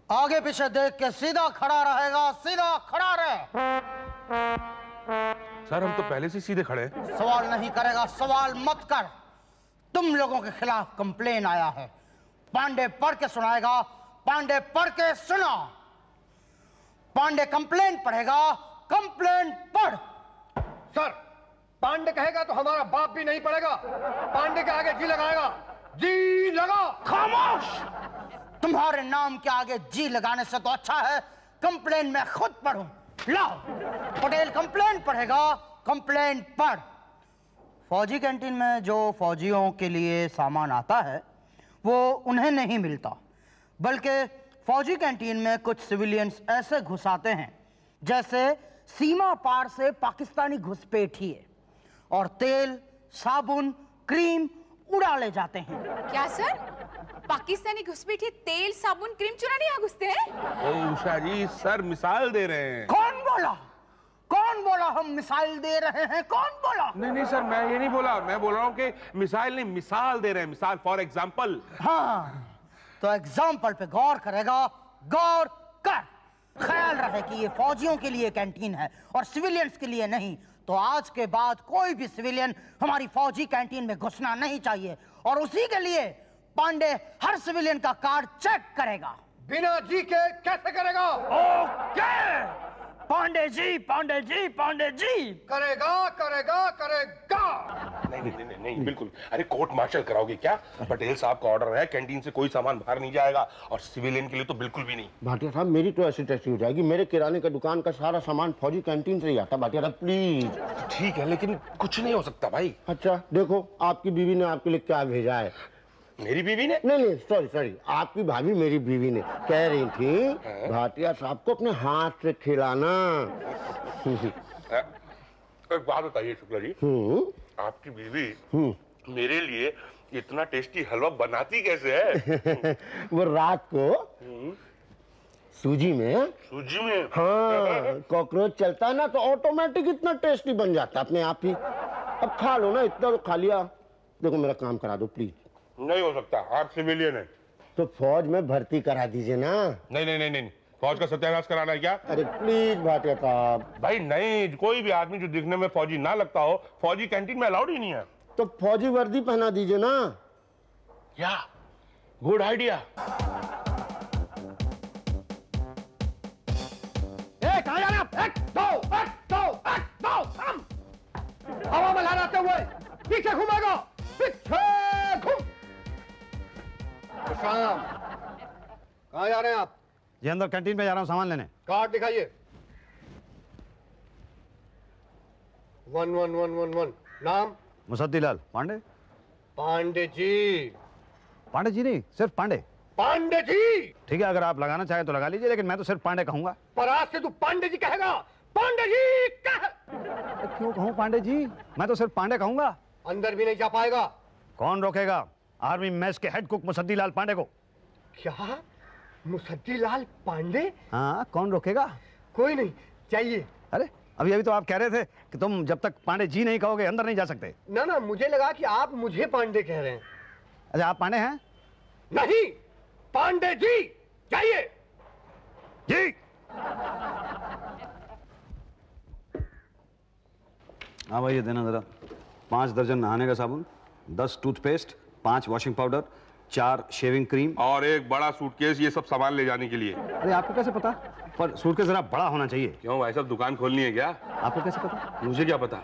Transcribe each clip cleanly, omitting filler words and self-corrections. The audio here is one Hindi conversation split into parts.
आगे पीछे देख के सीधा खड़ा रहेगा, सीधा खड़ा रहे। सर हम तो पहले से सीधे खड़े। सवाल नहीं करेगा, सवाल मत कर। तुम लोगों के खिलाफ कंप्लेन आया है। पांडे पढ़ के सुनाएगा, पांडे पढ़ के सुना। पांडे कंप्लेन पढ़ेगा, कंप्लेन पढ़। सर, पांडे कहेगा तो हमारा बाप भी नहीं पड़ेगा। पांडे के आगे जी लगाएगा। जी लगा। खामोश। तुम्हारे नाम के आगे जी लगाने से तो अच्छा है कंप्लेन मैं खुद पढ़ूं। लाओ, पटेल कंप्लेन पढ़ेगा, कंप्लेन पढ़। फौजी कैंटीन में जो फौजियों के लिए सामान आता है वो उन्हें नहीं मिलता, बल्कि फौजी कैंटीन में कुछ सिविलियंस ऐसे घुस आते हैं जैसे सीमा पार से पाकिस्तानी घुसपैठिए, और तेल, साबुन, क्रीम उड़ा ले जाते हैं। क्या सर? पाकिस्तानी घुसपैठिए तेल, साबुन, क्रीम चुराने यहाँ घुसते हैं? ओ उषा जी, सर मिसाल दे रहे हैं। कौन बोला? कौन बोला हम मिसाइल दे रहे हैं? कौन बोला? नहीं सर, मैं ये नहीं बोला। मैं बोल रहा हूँ कि मिसाइल नहीं, मिसाल दे रहे हैं। मिसाल, फॉर एग्जाम्पल। हाँ, तो एग्जाम्पल पे गौर करेगा, गौर कर। ख्याल रहे कि ये फौजियों के लिए कैंटीन है और सिविलियंस के लिए नहीं। तो आज के बाद कोई भी सिविलियन हमारी फौजी कैंटीन में घुसना नहीं चाहिए, और उसी के लिए पांडे हर सिविलियन का कार्ड चेक करेगा। बिना जी के कैसे करेगा? ओके, पांडे जी, पांडे जी, पांडे जी। करेगा करेगा करेगा। नहीं बिल्कुल। अरे कोर्ट मार्शल कराओगे क्या? पटेल साहब का ऑर्डर है, कैंटीन से कोई सामान बाहर नहीं जाएगा, और सिविलियन के लिए तो बिल्कुल भी नहीं। भाटिया साहब, मेरी तो ऐसी तैसी हो जाएगी। मेरे किराने का दुकान का सारा सामान फौजी कैंटीन से ही आता। भाटिया साहब प्लीज। ठीक है, लेकिन कुछ नहीं हो सकता भाई। अच्छा देखो, आपकी बीवी ने आपके लिए क्या भेजा है। मेरी बीवी ने? नहीं, सॉरी, आपकी भाभी मेरी बीवी ने कह रही थी भाटिया साहब को अपने हाथ से खिलाना। एक बात बताइए शुक्ला जी, आपकी बीवी मेरे लिए इतना टेस्टी हलवा बनाती कैसे है? वो रात को सूजी में हाँ कॉकरोच चलता है ना, तो ऑटोमेटिक इतना टेस्टी बन जाता अपने आप ही। अब खा लो ना, इतना तो खा लिया। देखो मेरा काम करा दो प्लीज। नहीं हो सकता, आप सिविलियन हैं। तो फौज में भर्ती करा दीजिए ना। नहीं, फौज का सत्यानाश कराना है क्या? अरे प्लीज भाटिया साहब। भाई नहीं, कोई भी आदमी जो दिखने में फौजी ना लगता हो फौजी कैंटीन में अलाउड ही नहीं है। तो फौजी वर्दी पहना दीजिए ना। या गुड आइडिया। कहाँ जा रहे आप? एक दो हवा में लहराते हुए पीछे घूमेगा, पीछे घूम। शाम, कहाँ जा रहे हैं आप? जी अंदर कैंटीन में जा रहा हूँ सामान लेने। कार्ड दिखाइए। 1111 नाम? मुसद्दीलाल पांडे। पांडे जी। पांडे जी नहीं, सिर्फ पांडे। पांडे जी। ठीक है, अगर आप लगाना चाहें तो लगा लीजिए, लेकिन मैं तो सिर्फ पांडे कहूंगा। पर आज से तू पांडे जी कहेगा। पांडे जी कह। क्यों कहूँ पांडे जी? मैं तो सिर्फ पांडे कहूंगा। अंदर भी नहीं जा पाएगा। कौन रोकेगा? आर्मी मेस के हेड कुक मुसद्दीलाल पांडे को। क्या? मुसद्दीलाल पांडे? हाँ, कौन रोकेगा? कोई नहीं चाहिए। अरे अभी तो आप कह रहे थे कि तुम जब तक पांडे जी नहीं कहोगे अंदर नहीं जा सकते। ना, मुझे लगा कि आप मुझे पांडे कह रहे हैं। अच्छा, आप पांडे हैं? नहीं, पांडे जी चाहिए। जी। हाँ भाई, ये देना जरा। 5 दर्जन नहाने का साबुन, 10 toothpaste, 5 washing powder, 4 shaving cream और एक बड़ा सूटकेस, ये सब सामान ले जाने के लिए। अरे आपको कैसे पता? पर सूटकेस जरा बड़ा होना चाहिए। क्यों भाई साहब, दुकान खोलनी है क्या? आपको कैसे पता? मुझे क्या पता?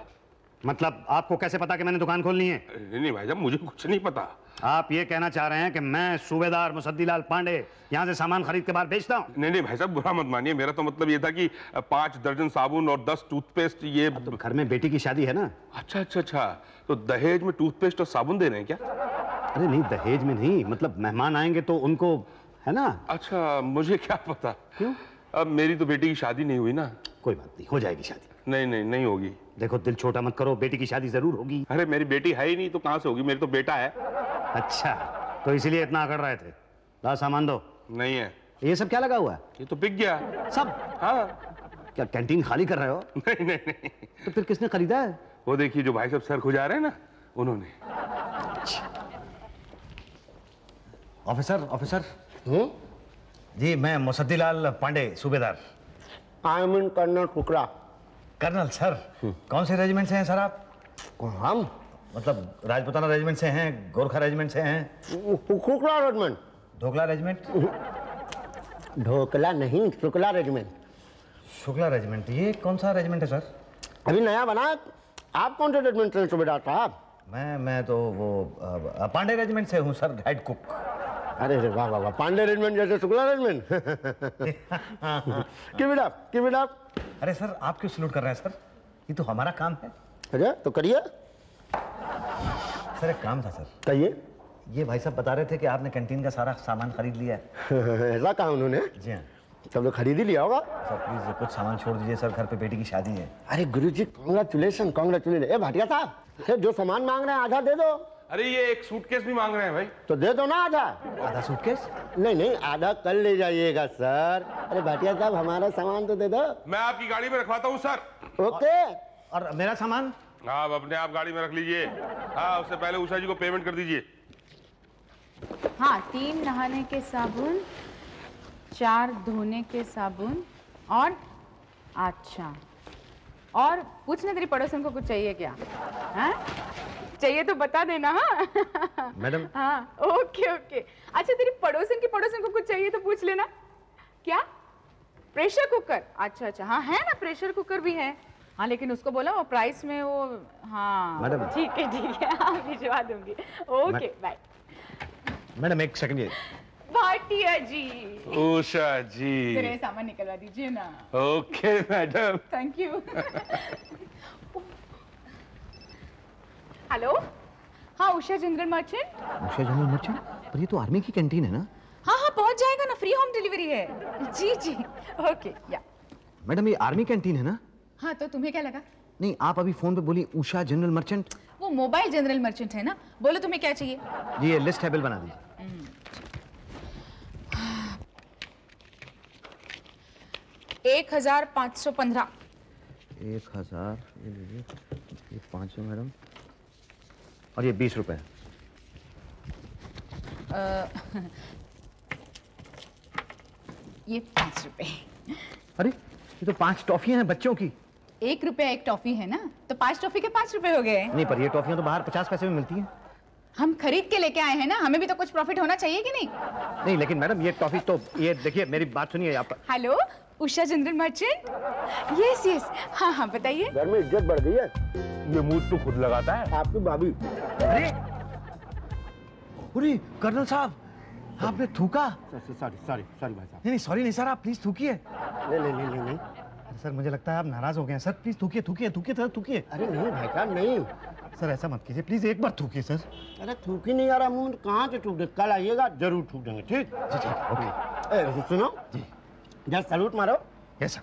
मतलब आपको कैसे पता कि मैंने दुकान खोलनी है? नहीं भाई साहब, मुझे कुछ नहीं पता। आप ये कहना चाह रहे हैं कि मैं सूबेदार मुसद्दीलाल पांडे यहाँ से सामान खरीद के बाहर बेचता हूँ? नहीं भाई साहब, बुरा मत मानिए। मेरा तो मतलब ये था कि 5 दर्जन साबुन और 10 टूथपेस्ट। ये तो घर में बेटी की शादी है ना। अच्छा, तो दहेज में टूथपेस्ट और साबुन दे रहे हैं क्या? अरे नहीं, दहेज में नहीं, मतलब मेहमान आएंगे तो उनको, है ना। अच्छा, मुझे क्या पता। क्यों? अब मेरी तो बेटी की शादी नहीं हुई ना। कोई बात नहीं, हो जाएगी शादी। नहीं होगी। देखो दिल छोटा मत करो, बेटी की शादी जरूर होगी। अरे मेरी बेटी है ही नहीं तो कहाँ से होगी? मेरी तो बेटा है। अच्छा, तो इसीलिए इतना अकड़ रहे थे। ला सामान दो। नहीं है। ये सब क्या लगा हुआ है? ये तो बिक गया सब। हाँ। क्या कैंटीन खाली कर रहे हो? नहीं। तो फिर किसने खरीदा है? वो देखिए, जो भाई साहब सर खुजा रहे हैं ना, उन्होंने। ऑफिसर, जी मैं मुसद्दीलाल पांडे सूबेदार। I mean colonel Shukla. Colonel sir, कौन से रेजिमेंट से हैं सर आप? हम मतलब राजपुताना रेजिमेंट से हैं, गोरखा रेजिमेंट से हैं? शुक्ला रेजिमेंट। ढोकला रेजिमेंट? ढोकला नहीं, शुक्ला रेजिमेंट। शुक्ला रेजिमेंट, ये कौन सा रेजिमेंट है सर? अभी नया बना है। आप कौन से रेजिमेंट से सूबेदार साहब? मैं तो वो पांडे रेजिमेंट से हूँ सर, हेड कुक। अरे वाह वाह वाह, पांडे रेजिमेंट जैसे Shukla regiment. Keep it up. अरे सर आप क्यों सलूट कर रहे हैं सर? ये तो हमारा काम है। अरे तो करिए। सर एक काम था सर। कहिए। ये भाई साहब बता रहे थे कि आपने कैंटीन का सारा सामान खरीद लिया है। ऐसा कहा उन्होंने? जी हाँ तब तो खरीद ही लिया होगा। सर प्लीज कुछ सामान छोड़ दीजिए सर, घर पे बेटी की शादी है। अरे गुरुजी कांग्रेचुलेशन कांग्रेचुलेशन। ए भाटिया साहब, जो सामान मांग रहे हैं आधा दे दो। अरे ये एक सूटकेस भी मांग रहे हैं भाई। तो दे दो ना आधा। आधा सूटकेस? नहीं आधा कल ले जाइएगा सर। अरे भाटिया साहब हमारा सामान तो दे दो। मैं आपकी गाड़ी में रखवाता हूँ सर। ओके। और मेरा सामान? आप अपने आप गाड़ी में रख लीजिए। हाँ उससे पहले उषा जी को पेमेंट कर दीजिए। हाँ 3 नहाने के साबुन, 4 धोने के साबुन और अच्छा, और पूछना तेरी पड़ोसन को कुछ चाहिए क्या? हाँ चाहिए तो बता देना। हाँ मैडम। हाँ ओके ओके। अच्छा तेरी पड़ोसन को कुछ चाहिए तो पूछ लेना। क्या? Pressure cooker? अच्छा अच्छा, हाँ है ना, प्रेशर कुकर भी है। हाँ लेकिन उसको बोला वो प्राइस में वो, हाँ मैडम। ठीक है हाँ भिजवा दूंगी। Okay bye. मैडम एक सेकंड ये। भाटिया जी। उषा जी। जरा सामान निकलवा दीजिए ना। Okay madam. Thank you. Hello, हाँ Usha general merchant. Usha general merchant? पर ये तो आर्मी की कैंटीन है ना? हाँ पहुंच जाएगा ना, फ्री होम डिलीवरी है। जी जी ओके या। मैडम ये आर्मी कैंटीन है ना? हाँ तो तुम्हें क्या लगा? नहीं आप अभी फोन पे बोली उषा जनरल मर्चेंट। वो मोबाइल जनरल मर्चेंट है ना। बोलो तुम्हें क्या चाहिए? जी ये लिस्ट है, बिल बना दीजिए। 1515। 1000, ये लीजिए, ये 500 मैडम, और ये 20 रुपए। ये 5 रुपए। अरे ये तो 5 टॉफियां हैं बच्चों की। 1 रुपया एक टॉफी है ना, तो 5 टॉफी के 5 रुपए हो गए। नहीं पर ये टॉफियां तो बाहर 50 पैसे में मिलती हैं। हम खरीद के लेके आए हैं ना, हमें भी तो कुछ प्रॉफिट होना चाहिए कि नहीं? नहीं लेकिन मैडम ये टॉफी तो, ये देखिए मेरी बात सुनिए आप। Hello Usha general merchant. Yes yes हाँ हाँ बताइए। घर में इज्जत बढ़ गई है। ये मूड तो खुद लगाता है। आपकी भाभी। अरे कर्नल साहब आपने थूका? सॉरी भाई साहब। नहीं सॉरी नहीं सर, आप प्लीज थूकिए। नहीं। सर मुझे लगता है आप नाराज हो गए हैं सर, प्लीज थूकिए थूकिए। अरे नहीं भाई साहब नहीं। सर ऐसा मत कीजिए प्लीज, एक बार थूकिए सर। अरे थूक ही नहीं आ रहा मुंह, कहाँ से थूक दे? कल आइएगा जरूर थूक देंगे। ठीक जी ठीक है ओके। सुनो जी जस्ट सैल्यूट मारो। Yes sir.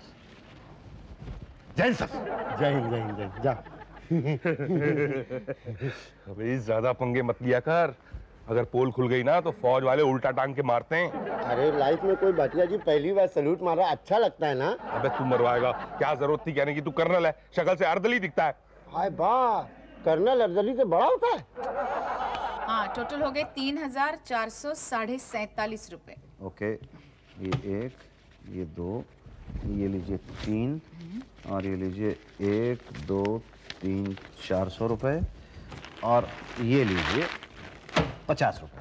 जय हिंद सर। जय हिंद जा। अबे ज्यादा पंगे मत लिया कर, अगर पोल खुल गई ना तो फौज वाले उल्टा टांग के मारते हैं। अरे लाइफ में कोई भाटिया जी पहली बार सैल्यूट मारा, अच्छा लगता है ना। अबे तू मरवाएगा, क्या जरूरत थी कहने की? तू कर्नल है, शक्ल से अर्दली दिखता है। हाय वाह, कर्नल अर्दली से बड़ा होता है। हाँ टोटल हो गए 3447 रुपए। ओके, ये 1, ये 2, ये लीजिए 3, और ये लीजिए 1, 2, 3, 400 रुपए, और ये लीजिए 50 रुपए।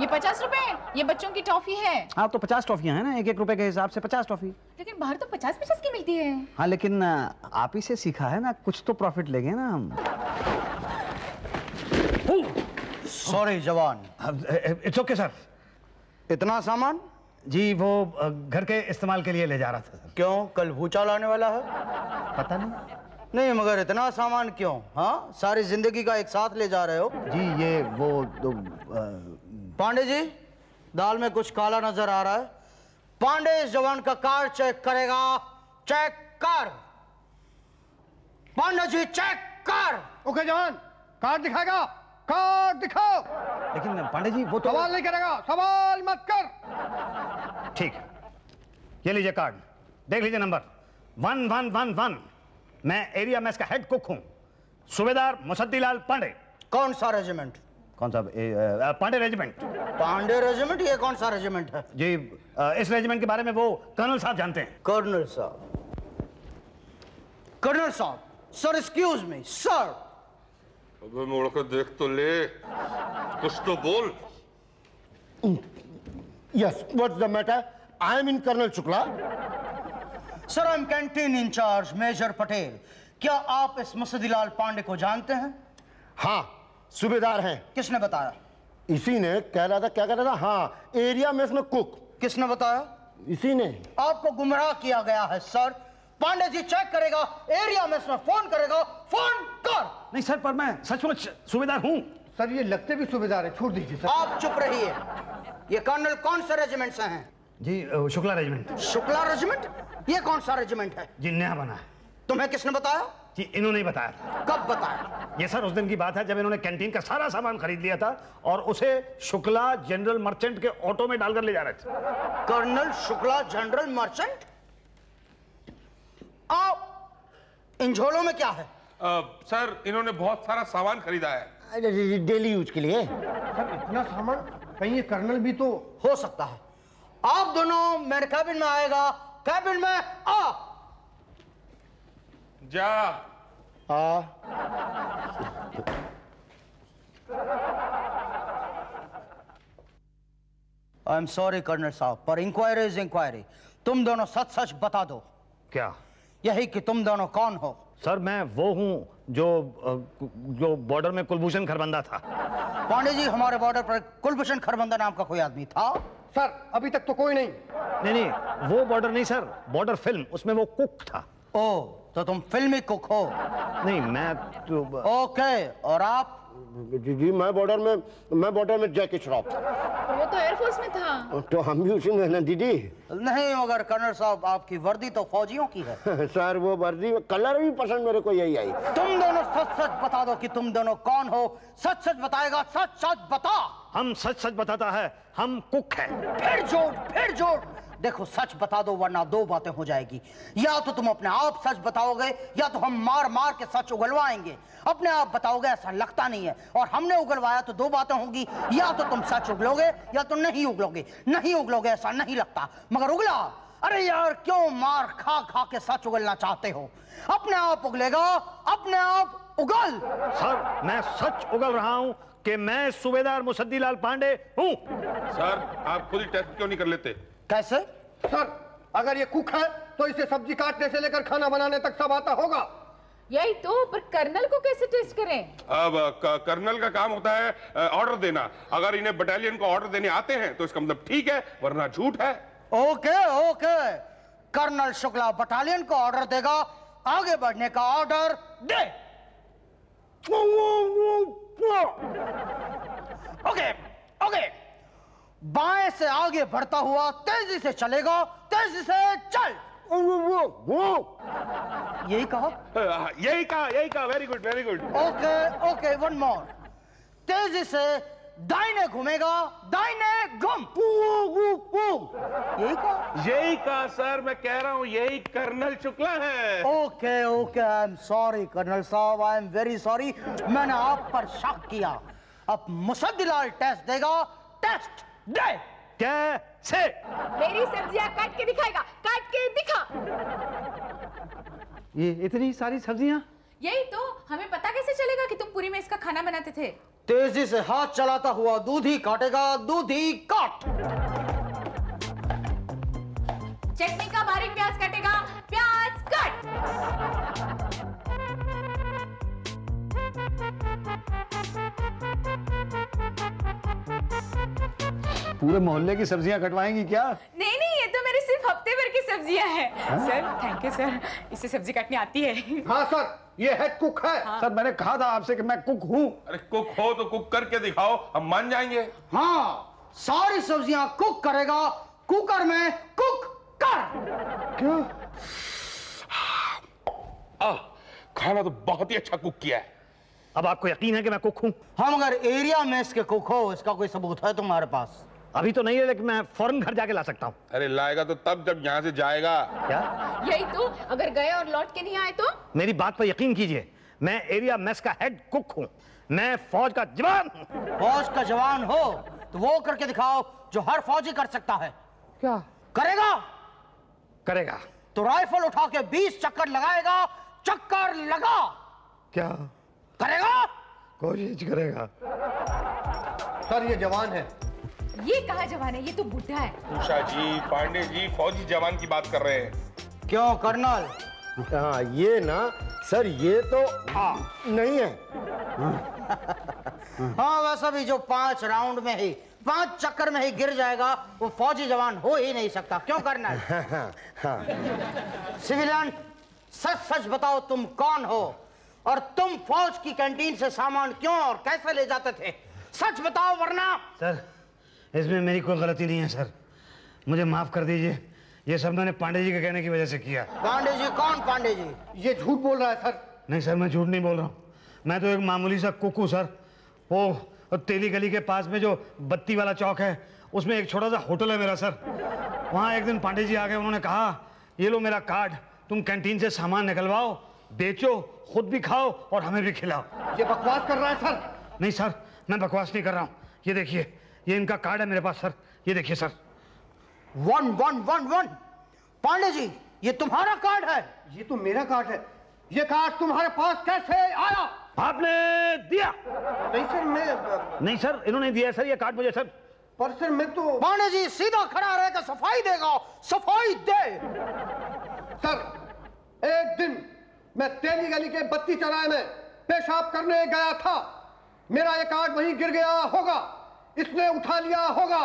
ये 50 रुपए? ये बच्चों की टॉफी है। हाँ तो 50 टॉफियां हैं ना, 1-1 रुपए के हिसाब से 50 टॉफी। लेकिन बाहर तो 50-50 की मिलती है। हाँ लेकिन आप ही से सीखा है ना, कुछ तो प्रॉफिट लेंगे ना हम। सॉरी जवान। It's okay sir. इतना सामान? जी वो घर के इस्तेमाल के लिए ले जा रहा था सर। क्यों, कल भूचाल आने वाला है? पता नहीं। नहीं मगर इतना सामान क्यों? हाँ सारी जिंदगी का एक साथ ले जा रहे हो। जी ये वो पांडे जी दाल में कुछ काला नजर आ रहा है। पांडे इस जवान का कार्ड चेक करेगा। चेक कर पांडे जी, चेक कर। ओके जवान, कार्ड दिखाएगा, कार्ड दिखाओ। लेकिन पांडे जी वो तो सवाल नहीं करेगा, सवाल मत कर। ठीक है, ये लीजिए कार्ड, देख लीजिए नंबर 1111। मैं एरिया में इसका हेड कुक हूं, सूबेदार मुसद्दीलाल पांडे। कौन सा रेजिमेंट? कौन सा? पांडे रेजिमेंट। पांडे रेजिमेंट? ये कौन सा रेजिमेंट है? जी, इस रेजिमेंट के बारे में वो कर्नल साहब जानते हैं। कर्नल साहब, कर्नल साहब, सर एक्सक्यूज मी सर। अबे मुड़ के देख तो ले, कुछ तो बोल। Yes, what's the matter? I am in colonel Shukla. Sir I am canteen incharge major Patel. क्या आप इस मुसद्दीलाल पांडे को जानते हैं? हाँ, सूबेदार हैं। किसने बताया? इसी ने कह रहा था, क्या कह रहा था? हाँ, एरिया में इसमें कुक। किसने बताया? इसी ने। आपको गुमराह किया गया है सर। पांडे जी चेक करेगा, एरिया में इसमें फोन करेगा, फोन कर। नहीं सर, पर मैं सचमुच सूबेदार हूँ। सर ये लगते भी सूबेदार है, छोड़ दीजिए सर। आप चुप रहिए। ये कर्नल कौन से रेजिमेंट से हैं? जी, शुक्ला रेजिमेंट। शुक्ला रेजिमेंट? ये कौन सा रेजिमेंट है? जी, नया बना है। तुम्हें किसने बताया? जी, इन्होंने ही बताया था। कब बताया? ये सर उस दिन की बात है जब इन्होंने कैंटीन का सारा सामान खरीद लिया था और उसे शुक्ला जनरल मर्चेंट के ऑटो में डालकर ले जा रहे थे। Colonel Shukla general merchant? आप इन झोलों में क्या है? सर इन्होंने बहुत सारा सामान खरीदा है। डेली यूज के लिए। सर इतना सामान, कहीं ये कर्नल भी तो हो सकता है। आप दोनों मेरे कैबिन में आएगा। कैबिन में आ। जा। आई एम सॉरी कर्नल साहब, पर इंक्वायरी इज इंक्वायरी। तुम दोनों सच सच बता दो। क्या? यही कि तुम दोनों कौन हो? सर मैं वो हूँ जो बॉर्डर में कुलभूषण खरबंदा था। पांडे जी, हमारे बॉर्डर पर कुलभूषण खरबंदा नाम का कोई आदमी था? सर अभी तक तो कोई नहीं। नहीं, वो बॉर्डर नहीं सर, बॉर्डर फिल्म, उसमें वो कुक था। ओ, तो तुम फिल्मी कुक हो? नहीं, मैं तो ओके, और आप? जी, मैं बॉर्डर में जैकी श्रॉफ। वो तो एयरफोर्स में था। तो हम भी उसी में ना दीदी। नहीं, मगर कर्नल साहब आपकी वर्दी तो फौजियों की है। सर वो वर्दी कलर भी पसंद मेरे को यही आई। तुम दोनों सच सच बता दो कि तुम दोनों कौन हो। सच सच बताएगा, सच सच बता। हम सच सच बताता है, हम कुक हैं। फिर जोड़। देखो सच बता दो वरना दो बातें हो जाएगी। या तो तुम अपने आप सच बताओगे या तो हम मार मार के सच उगलवाएंगे। अपने आप बताओगे ऐसा लगता नहीं है, और हमने उगलवाया तो दो बातें होंगी। या तो तुम सच उगलोगे या तो नहीं उगलोगे। नहीं उगलोगे ऐसा नहीं लगता, मगर उगला। अरे यार, क्यों मार खा खा के सच उगलना चाहते हो? अपने आप उगलेगा, अपने आप उगल। सर मैं सच उगल रहा हूँ कि मैं सूबेदार मुसद्दीलाल पांडे हूँ। सर आप खुद ही टेस्ट क्यों नहीं कर लेते? कैसे? सर अगर ये कुक है तो इसे सब्जी काटने से लेकर खाना बनाने तक सब आता होगा। यही तो, पर कर्नल को कैसे टेस्ट करें? अब कर्नल का काम होता है ऑर्डर देना। अगर इन्हें बटालियन को ऑर्डर देने आते हैं तो इसका मतलब ठीक है, वरना झूठ है। ओके। कर्नल शुक्ला बटालियन को ऑर्डर देगा, आगे बढ़ने का ऑर्डर दे। ओके। बाएं से आगे बढ़ता हुआ तेजी से चलेगा, तेजी से चल। यही कहा? Very good. Okay, one more. तेजी से दाहिने घूमेगा, दाहिने घूम। यही कहा सर, मैं कह रहा हूँ यही कर्नल शुक्ला है। Okay, I am sorry colonel साहब, आई एम वेरी सॉरी। मैंने आप पर शक किया। अब मुसद्दीलाल टेस्ट देगा, टेस्ट दे। कैसे? मेरी सब्जियां काट के दिखाएगा, काट के दिखा। ये इतनी सारी सब्जियां? यही तो, हमें पता कैसे चलेगा कि तुम पूरी में इसका खाना बनाते थे? तेजी से हाथ चलाता हुआ दूधी काटेगा, दूधी काट। चटनी का बारीक प्याज काटेगा, प्याज काट। पूरे मोहल्ले की सब्जियां कटवाएंगी क्या? नहीं, ये तो मेरे सिर्फ हफ्ते भर की सब्जियां हैं। सर थैंक यू सर, इसे सब्जी काटनी आती है। हाँ सर, ये हेड कुक है। सर मैंने कहा था आपसे कि मैं कुक हूँ। अरे कुक हो तो कुक करके दिखाओ, हम मान जाएंगे। हाँ, सारी सब्जियां कुक करेगा, कुकर में कुक कर। क्यों? खाना तो बहुत ही अच्छा कुक किया है। अब आपको यकीन है कि मैं कुक हूँ? हम अगर एरिया में इसके कुक हो, इसका कोई सबूत है तुम्हारे पास? अभी तो नहीं है, लेकिन मैं फौरन घर जाके ला सकता हूँ। अरे लाएगा तो तब जब यहाँ से जाएगा। क्या? यही तो, अगर गए और लौट के नहीं आए तो? मेरी बात पर यकीन कीजिए, मैं एरिया मेस का हेड कुक हूँ। मैं फौज का जवान। फौज का जवान हो तो वो करके दिखाओ जो हर फौजी कर सकता है। क्या करेगा? करेगा? तो राइफल उठा के 20 चक्कर लगाएगा। चक्कर लगा। क्या करेगा? कोशिश करेगा। सर ये जवान है। ये कहाँ जवान है, ये तो बुढ़ा है। उषा जी, पांडे जी फौजी जवान की बात कर रहे हैं। क्यों कर्नल? हाँ ये ना सर, ये तो नहीं है। हाँ वैसा भी जो 5 राउंड में ही 5 चक्कर में ही गिर जाएगा वो फौजी जवान हो ही नहीं सकता। क्यों कर्नल? सिविलियन, सच सच बताओ तुम कौन हो और तुम फौज की कैंटीन से सामान क्यों और कैसे ले जाते थे? सच बताओ वरना। सर इसमें मेरी कोई गलती नहीं है सर, मुझे माफ कर दीजिए। ये सब मैंने पांडे जी के कहने की वजह से किया। पांडे जी? कौन पांडे जी? ये झूठ बोल रहा है सर। नहीं सर, मैं झूठ नहीं बोल रहा हूँ। मैं तो एक मामूली सा कुकू सर। वो तेली गली के पास में जो बत्ती वाला चौक है उसमें एक छोटा सा होटल है मेरा सर। वहाँ एक दिन पांडे जी आ गए, उन्होंने कहा ये लो मेरा कार्ड, तुम कैंटीन से सामान निकलवाओ, बेचो, खुद भी खाओ और हमें भी खिलाओ। ये बकवास कर रहा है सर। नहीं सर, मैं बकवास नहीं कर रहा हूँ। ये देखिए, ये इनका कार्ड है मेरे पास सर, ये देखिए सर। 1111। पांडे जी ये तुम्हारा कार्ड है? ये तो मेरा कार्ड है। ये कार्ड तुम्हारे पास कैसे आया? आपने दिया? नहीं सर, मैं नहीं सर, इन्होंने दिया सर ये कार्ड मुझे सर। पर सर मैं तो पांडे जी सीधा खड़ा रहकर सफाई देगा। सफाई दे। सर एक दिन मैं तेली गली के बत्ती चौराहे में पेशाब करने गया था। मेरा ये कार्ड वहीं गिर गया होगा, इसने उठा लिया होगा,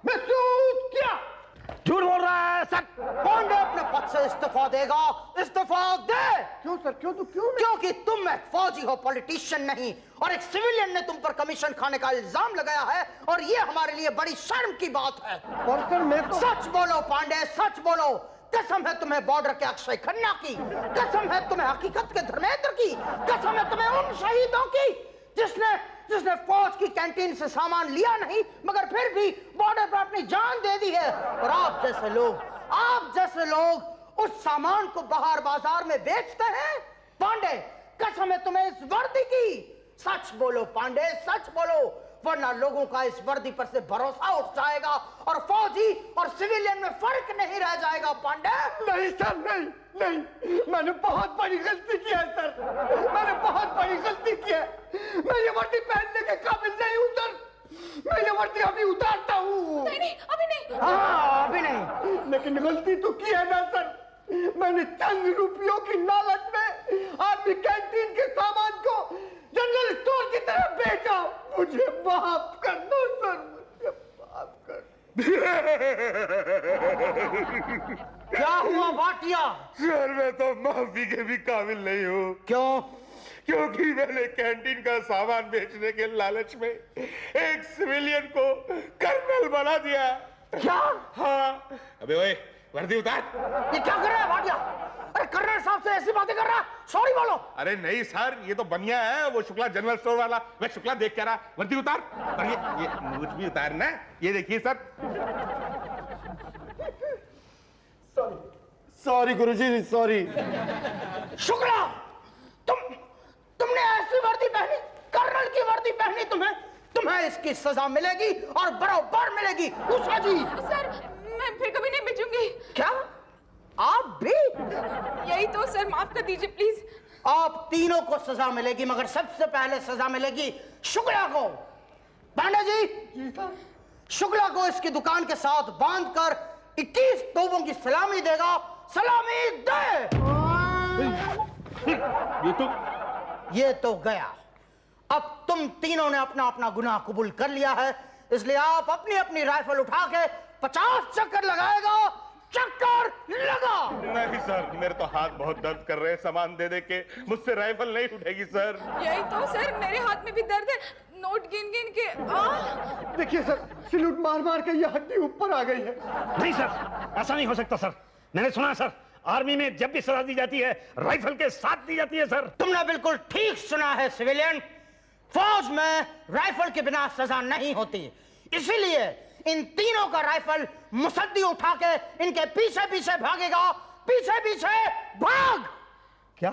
मैं सूट किया। झूठ बोल रहा है सर। पांडे अपने पद से इस्तीफा देगा। इस्तीफा दे। क्यों सर? क्यों? तो क्यों? क्योंकि तुम एक फौजी हो, पॉलिटिशियन नहीं, और एक सिविलियन ने तुम पर कमीशन खाने का इल्जाम लगाया है और ये हमारे लिए बड़ी शर्म की बात है। पर सर मैं तो सच बोलो पांडे, सच बोलो। कसम है तुम्हें बॉर्डर के अक्षय खन्ना की, कसम है तुम्हें हकीकत के धर्मेंद्र की, कसम है तुम्हें उन शहीदों की जिसने फौज की कैंटीन से सामान लिया नहीं मगर फिर भी बॉर्डर पर अपनी जान दे दी है। और आप जैसे लोग उस सामान को बाहर बाजार में बेचते हैं। पांडे कसम है तुम्हें इस वर्दी की। सच बोलो पांडे, सच बोलो, वरना लोगों का इस वर्दी पर से भरोसा उठ जाएगा और फौजी और सिविलियन में फर्क नहीं रह जाएगा। पांडे नहीं सर, नहीं नहीं, मैंने बहुत बड़ी गलती की है सर, मैंने बहुत बड़ी गलती की है। मैं ये वर्दी पहनने के काबिल नहीं हूँ सर। मैं ये वर्दी अभी उतारता हूँ। नहीं नहीं, अभी नहीं। हाँ अभी नहीं। लेकिन गलती तो की है ना सर। मैंने चंद रुपयों की लालच में आपकी कैंटीन के सामान को जनरल स्टोर की तरफ बेचा। मुझे माफ कर दो सर, मुझे माफ कर दो। क्या हुआ भाटिया? सर मैं तो माफी के भी काबिल नहीं हूँ। क्यों? क्योंकि मैंने कैंटीन का सामान बेचने के लालच में एक सिविलियन को कर्नल बना दिया। क्या? हाँ। अबे ओए, वर्दी उतार। ये क्या कर रहा है भाटिया? अरे कर्नल साहब से ऐसी बातें कर रहा है, सॉरी बोलो। अरे नहीं सर, ये तो बनिया है, वो शुक्ला जनरल स्टोर वाला। मैं शुक्ला देख के रहा। वर्दी उतार। और ये मुझ भी उतारना। ये देखिए सर। सॉरी गुरुजी, सॉरी। शुक्ला, तुमने ऐसी वर्दी पहनी, कर्नल की वर्दी पहनी, तुम्हें इसकी सजा मिलेगी और बराबर मिलेगी। उषा जी। सर मैं फिर कभी नहीं बेचूंगी। क्या आप भी? यही तो सर, माफ कर दीजिए प्लीज। आप तीनों को सजा मिलेगी मगर सबसे पहले सजा मिलेगी शुक्ला को। पांडे जी, शुक्ला को इसकी दुकान के साथ बांधकर 21 तोपों की सलामी देगा। सलामी दे। ये तो गया। अब तुम तीनों ने अपना अपना गुनाह कबूल कर लिया है, इसलिए आप अपनी अपनी राइफल उठा के 50 चक्कर लगाएगा। चक्कर लगा। नहीं सर, मेरे तो हाथ बहुत दर्द कर रहे हैं सामान दे दे के। मुझसे राइफल नहीं उठेगी सर। यही तो सर, मेरे हाथ में भी दर्द है, नोट गिन गिन के। देखिए सर, सैल्यूट मार मार के ये हड्डी ऊपर आ गई है। नहीं सर, ऐसा नहीं हो सकता सर। मैंने सुना सर, आर्मी में जब भी सजा दी जाती है राइफल के साथ दी जाती है सर। तुमने बिल्कुल ठीक सुना है सिविलियन, फौज में राइफल के बिना सजा नहीं होती। इसीलिए इन तीनों का राइफल मुसद्दी उठा के इनके पीछे पीछे भागेगा। पीछे पीछे भाग। क्या?